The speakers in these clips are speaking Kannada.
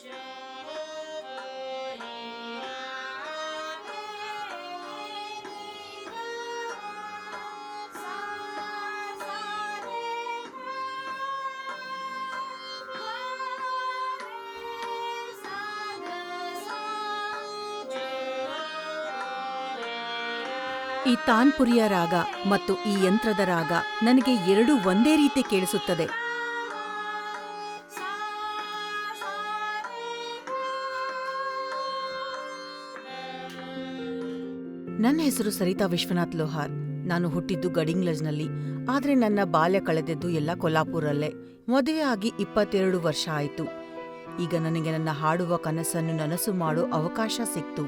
ಈ ತಾನ್ಪುರಿಯ ರಾಗ ಮತ್ತು ಈ ಯಂತ್ರದ ರಾಗ ನನಗೆ ಎರಡೂ ಒಂದೇ ರೀತಿ ಕೇಳಿಸುತ್ತದೆ. ನನ್ನ ಹೆಸರು ಸರಿತಾ ವಿಶ್ವನಾಥ್ ಲೋಹಾರ್. ನಾನು ಹುಟ್ಟಿದ್ದು ಗಡಿಂಗ್ಲಜ್ನಲ್ಲಿ, ಆದ್ರೆ ನನ್ನ ಬಾಲ್ಯ ಕಳೆದದ್ದು ಎಲ್ಲ ಕೊಲ್ಲಾಪುರಲ್ಲೇ. ಮದುವೆ ಆಗಿ 22 ವರ್ಷ ಆಯಿತು. ಈಗ ನನಗೆ ನನ್ನ ಹಾಡುವ ಕನಸನ್ನು ನನಸು ಮಾಡೋ ಅವಕಾಶ ಸಿಕ್ತು.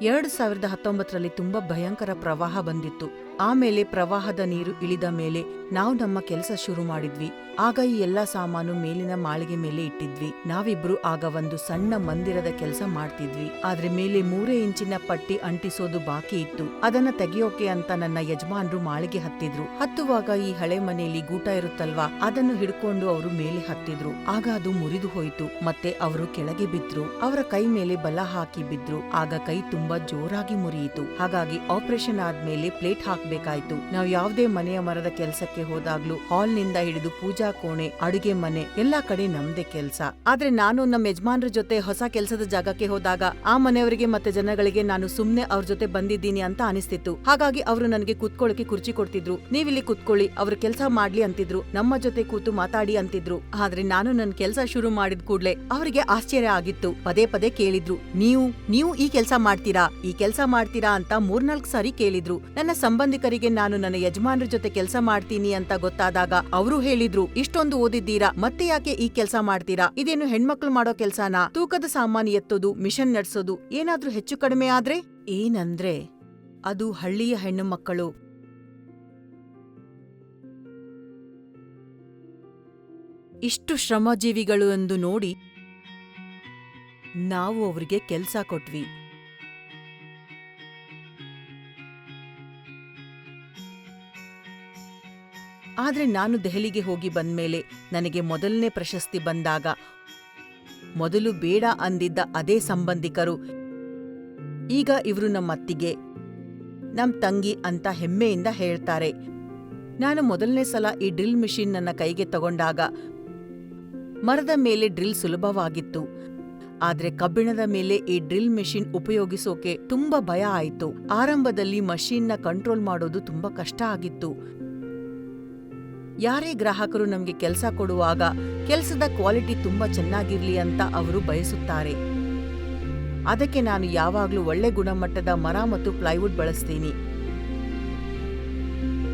2019ರಲ್ಲಿ ತುಂಬಾ ಭಯಂಕರ ಪ್ರವಾಹ ಬಂದಿತ್ತು. ಆಮೇಲೆ ಪ್ರವಾಹದ ನೀರು ಇಳಿದ ಮೇಲೆ ನಾವು ನಮ್ಮ ಕೆಲಸ ಶುರು ಮಾಡಿದ್ವಿ. ಆಗ ಈ ಎಲ್ಲಾ ಸಾಮಾನು ಮೇಲಿನ ಮಾಳಿಗೆ ಮೇಲೆ ಇಟ್ಟಿದ್ವಿ. ನಾವಿಬ್ರು ಆಗ ಒಂದು ಸಣ್ಣ ಮಂದಿರದ ಕೆಲಸ ಮಾಡ್ತಿದ್ವಿ. ಆದ್ರೆ ಮೇಲೆ 3 ಇಂಚಿನ ಪಟ್ಟಿ ಅಂಟಿಸೋದು ಬಾಕಿ ಇತ್ತು. ಅದನ್ನ ತೆಗೆಯೋಕೆ ಅಂತ ನನ್ನ ಯಜಮಾನ್ರು ಮಾಳಿಗೆ ಹತ್ತಿದ್ರು. ಹತ್ತುವಾಗ ಈ ಹಳೆ ಮನೆಯಲ್ಲಿ ಗೂಟ ಇರುತ್ತಲ್ವಾ, ಅದನ್ನು ಹಿಡ್ಕೊಂಡು ಅವರು ಮೇಲೆ ಹತ್ತಿದ್ರು. ಆಗ ಅದು ಮುರಿದು ಹೋಯ್ತು. ಮತ್ತೆ ಅವರು ಕೆಳಗೆ ಬಿದ್ರು. ಅವರ ಕೈ ಮೇಲೆ ಬಲ ಹಾಕಿ ಬಿದ್ರು. ಆಗ ಕೈ ತುಂಬಾ ಜೋರಾಗಿ ಮುರಿಯಿತು. ಹಾಗಾಗಿ ಆಪರೇಷನ್ ಆದ್ಮೇಲೆ ಪ್ಲೇಟ್ ಹಾಕ್ಬೇಕಾಯ್ತು. ನಾವು ಯಾವುದೇ ಮನೆಯ ಮರದ ಕೆಲಸಕ್ಕೆ ಹೋದಾಗ್ಲೂ ಹಾಲ್ನಿಂದ ಹಿಡಿದು ಪೂಜಾ ಕೋಣೆ, ಅಡುಗೆ ಮನೆ ಎಲ್ಲಾ ಕಡೆ ನಮ್ದೇ ಕೆಲ್ಸ. ಆದ್ರೆ ನಾನು ನಮ್ಮ ಯಜಮಾನ್ರ ಜೊತೆ ಹೊಸ ಕೆಲ್ಸದ ಜಾಗಕ್ಕೆ ಹೋದಾಗ ಆ ಮನೆಯವರಿಗೆ ಮತ್ತೆ ಜನಗಳಿಗೆ ನಾನು ಸುಮ್ನೆ ಅವ್ರ ಜೊತೆ ಬಂದಿದ್ದೀನಿ ಅಂತ ಅನಿಸ್ತಿತ್ತು. ಹಾಗಾಗಿ ಅವರು ನನಗೆ ಕೂತ್ಕೊಳ್ಳಕ್ಕೆ ಕುರ್ಚಿ ಕೊಡ್ತಿದ್ರು. ನೀವಿಲ್ಲಿ ಕೂತ್ಕೊಳ್ಳಿ, ಅವ್ರ ಕೆಲ್ಸ ಮಾಡ್ಲಿ ಅಂತಿದ್ರು. ನಮ್ಮ ಜೊತೆ ಕೂತು ಮಾತಾಡಿ ಅಂತಿದ್ರು. ಆದ್ರೆ ನಾನು ನನ್ನ ಕೆಲ್ಸ ಶುರು ಮಾಡಿದ ಕೂಡ್ಲೆ ಅವರಿಗೆ ಆಶ್ಚರ್ಯ ಆಗಿತ್ತು. ಪದೇ ಪದೇ ಕೇಳಿದ್ರು, ನೀವು ಈ ಕೆಲ್ಸ ಮಾಡ್ತೀರಾ ಅಂತ 3-4 ಸಾರಿ ಕೇಳಿದ್ರು. ನನ್ನ ಸಂಬಂಧಿಕರಿಗೆ ನಾನು ನನ್ನ ಯಜಮಾನ್ರ ಜೊತೆ ಕೆಲಸ ಮಾಡ್ತೀನಿ ಅಂತ ಗೊತ್ತಾದಾಗ ಅವರು ಹೇಳಿದ್ರು, ಇಷ್ಟೊಂದು ಓದಿದ್ದೀರಾ, ಮತ್ತೆ ಯಾಕೆ ಈ ಕೆಲಸ ಮಾಡ್ತೀರಾ? ಇದೇನು ಹೆಣ್ಮಕ್ಳು ಮಾಡೋ ಕೆಲ್ಸನಾ? ತೂಕದ ಸಾಮಾನು ಎತ್ತೋದು, ಮಿಷನ್ ನಡ್ಸೋದು, ಏನಾದ್ರೂ ಹೆಚ್ಚು ಕಡಿಮೆ ಆದ್ರೆ? ಏನಂದ್ರೆ ಅದು ಹಳ್ಳಿಯ ಹೆಣ್ಣು ಮಕ್ಕಳು. ಇಷ್ಟು ಶ್ರಮಜೀವಿಗಳು ಎಂದು ನೋಡಿ ನಾವು ಅವರಿಗೆ ಕೆಲ್ಸ ಕೊಟ್ವಿ. ಆದ್ರೆ ನಾನು ದೆಹಲಿಗೆ ಹೋಗಿ ಬಂದ್ಮೇಲೆ ನನಗೆ ಮೊದಲನೇ ಪ್ರಶಸ್ತಿ ಬಂದಾಗ ಮೊದಲು ಬೇಡ ಅಂದಿದ್ದ ಅದೇ ಸಂಬಂಧಿಕರು ಈಗ ಇವರು ನಮ್ಮ ಅತ್ತಿಗೆ, ನಮ್ ತಂಗಿ ಅಂತ ಹೆಮ್ಮೆಯಿಂದ ಹೇಳ್ತಾರೆ. ನಾನು ಮೊದಲನೇ ಸಲ ಈ ಡ್ರಿಲ್ ಮಿಷಿನ್ ನನ್ನ ಕೈಗೆ ತಗೊಂಡಾಗ ಮರದ ಮೇಲೆ ಡ್ರಿಲ್ ಸುಲಭವಾಗಿತ್ತು. ಆದ್ರೆ ಕಬ್ಬಿಣದ ಮೇಲೆ ಈ ಡ್ರಿಲ್ ಮೆಷಿನ್ ಉಪಯೋಗಿಸೋಕೆ ತುಂಬಾ ಭಯ ಆಯಿತು. ಆರಂಭದಲ್ಲಿ ಮಷೀನ್ನ ಕಂಟ್ರೋಲ್ ಮಾಡೋದು ತುಂಬಾ ಕಷ್ಟ ಆಗಿತ್ತು. ಯಾರೇ ಗ್ರಾಹಕರು ನಮ್ಗೆ ಕೆಲಸ ಕೊಡುವಾಗ ಕೆಲಸದ ಕ್ವಾಲಿಟಿ ತುಂಬಾ ಚೆನ್ನಾಗಿರ್ಲಿ ಅಂತ ಅವರು ಬಯಸುತ್ತಾರೆ. ಅದಕ್ಕೆ ನಾನು ಯಾವಾಗ್ಲೂ ಒಳ್ಳೆ ಗುಣಮಟ್ಟದ ಮರ ಮತ್ತು ಪ್ಲೈವುಡ್ ಬಳಸ್ತೀನಿ.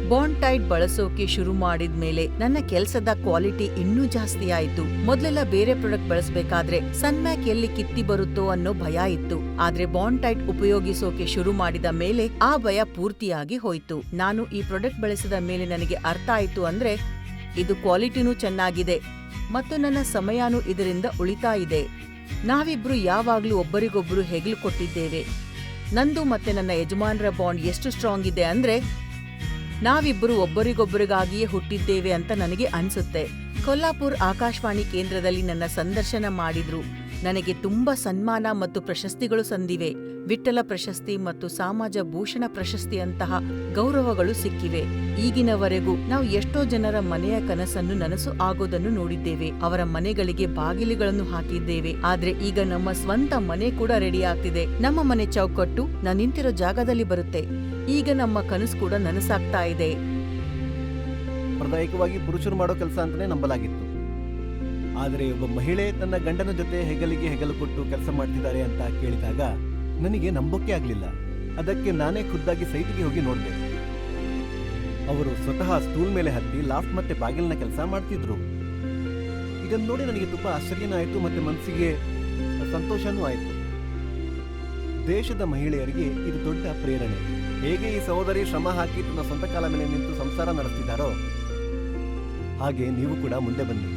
ಬಾಂಡ್ ಟೈಟ್ ಬಳಸೋಕೆ ಶುರು ಮಾಡಿದ್ಮೇಲೆ ನನ್ನ ಕೆಲಸದ ಕ್ವಾಲಿಟಿ ಇನ್ನೂ ಜಾಸ್ತಿ ಆಯ್ತು. ಮೊದಲೆಲ್ಲ ಬೇರೆ ಪ್ರಾಡಕ್ಟ್ ಬಳಸಬೇಕಾದ್ರೆ ಸನ್ಮ್ಯಾಕ್ ಎಲ್ಲಿ ಕಿತ್ತಿ ಬರುತ್ತೋ ಅನ್ನೋ ಭಯ ಇತ್ತು. ಆದ್ರೆ ಬಾಂಡ್ ಟೈಟ್ ಉಪಯೋಗಿಸೋಕೆ ಶುರು ಮಾಡಿದ ಮೇಲೆ ಆ ಭಯ ಪೂರ್ತಿಯಾಗಿ ಹೋಯ್ತು. ನಾನು ಈ ಪ್ರಾಡಕ್ಟ್ ಬಳಸಿದ ಮೇಲೆ ನನಗೆ ಅರ್ಥ ಆಯ್ತು ಅಂದ್ರೆ ಇದು ಕ್ವಾಲಿಟಿನೂ ಚೆನ್ನಾಗಿದೆ ಮತ್ತು ನನ್ನ ಸಮಯನೂ ಇದರಿಂದ ಉಳಿತಾ ಇದೆ. ನಾವಿಬ್ರು ಯಾವಾಗ್ಲೂ ಒಬ್ಬರಿಗೊಬ್ರು ಹೆಗಲು ಕೊಟ್ಟಿದ್ದೇವೆ. ನಂದು ಮತ್ತೆ ನನ್ನ ಯಜಮಾನ್ರ ಬಾಂಡ್ ಎಷ್ಟು ಸ್ಟ್ರಾಂಗ್ ಇದೆ ಅಂದ್ರೆ ನಾವಿಬ್ಬರು ಒಬ್ಬರಿಗೊಬ್ಬರಿಗಾಗಿಯೇ ಹುಟ್ಟಿದ್ದೇವೆ ಅಂತ ನನಗೆ ಅನ್ಸುತ್ತೆ. ಕೊಲ್ಲಾಪುರ್ ಆಕಾಶವಾಣಿ ಕೇಂದ್ರದಲ್ಲಿ ನನ್ನ ಸಂದರ್ಶನ ಮಾಡಿದ್ರು. ನನಗೆ ತುಂಬಾ ಸನ್ಮಾನ ಮತ್ತು ಪ್ರಶಸ್ತಿಗಳು ಸಂದಿವೆ. ವಿಠ್ಠಲ ಪ್ರಶಸ್ತಿ ಮತ್ತು ಸಮಾಜ ಭೂಷಣ ಪ್ರಶಸ್ತಿಯಂತಹ ಗೌರವಗಳು ಸಿಕ್ಕಿವೆ. ಈಗಿನವರೆಗೂ ನಾವು ಎಷ್ಟೋ ಜನರ ಮನೆಯ ಕನಸನ್ನು ನನಸು ಆಗೋದನ್ನು ನೋಡಿದ್ದೇವೆ. ಅವರ ಮನೆಗಳಿಗೆ ಬಾಗಿಲುಗಳನ್ನು ಹಾಕಿದ್ದೇವೆ. ಆದ್ರೆ ಈಗ ನಮ್ಮ ಸ್ವಂತ ಮನೆ ಕೂಡ ರೆಡಿ ಆಗ್ತಿದೆ. ನಮ್ಮ ಮನೆ ಚೌಕಟ್ಟು ನಾನು ನಿಂತಿರೋ ಜಾಗದಲ್ಲಿ ಬರುತ್ತೆ. ಈಗ ನಮ್ಮ ಕನಸು ಕೂಡ ನನಸಾಗ್ತಾ ಇದೆ. ಸಾಂಪ್ರದಾಯಿಕವಾಗಿ ಪುರುಷರು ಮಾಡೋ ಕೆಲಸ ಅಂತಾನೆ ನಂಬಲಾಗಿತ್ತು. ಆದರೆ ಒಬ್ಬ ಮಹಿಳೆ ತನ್ನ ಗಂಡನ ಜೊತೆ ಹೆಗಲಿಗೆ ಹೆಗಲು ಕೊಟ್ಟು ಕೆಲಸ ಮಾಡ್ತಿದ್ದಾರೆ ಅಂತ ಕೇಳಿದಾಗ ನನಗೆ ನಂಬೋಕೆ ಆಗ್ಲಿಲ್ಲ. ಅದಕ್ಕೆ ನಾನೇ ಖುದ್ದಾಗಿ ಸೈಟಿಗೆ ಹೋಗಿ ನೋಡಿದೆ. ಅವರು ಸ್ವತಃ ಸ್ಟೂಲ್ ಮೇಲೆ ಹತ್ತಿ ಲಾಫ್ಟ್ ಮತ್ತೆ ಬಾಗಿಲಿನ ಕೆಲಸ ಮಾಡ್ತಿದ್ರು. ಇದನ್ನು ನೋಡಿ ನನಗೆ ತುಂಬಾ ಆಶ್ಚರ್ಯನೂ ಆಯಿತು ಮತ್ತೆ ಮನಸ್ಸಿಗೆ ಸಂತೋಷನೂ ಆಯಿತು. ದೇಶದ ಮಹಿಳೆಯರಿಗೆ ಇದು ದೊಡ್ಡ ಪ್ರೇರಣೆ. ಹೇಗೆ ಈ ಸಹೋದರಿ ಶ್ರಮ ಹಾಕಿ ತನ್ನ ಸ್ವಂತ ಕಾಲ ಮೇಲೆ ನಿಂತು ಸಂಸಾರ ನಡೆಸ್ತಿದ್ದಾರೋ ಹಾಗೆ ನೀವು ಕೂಡ ಮುಂದೆ ಬನ್ನಿ.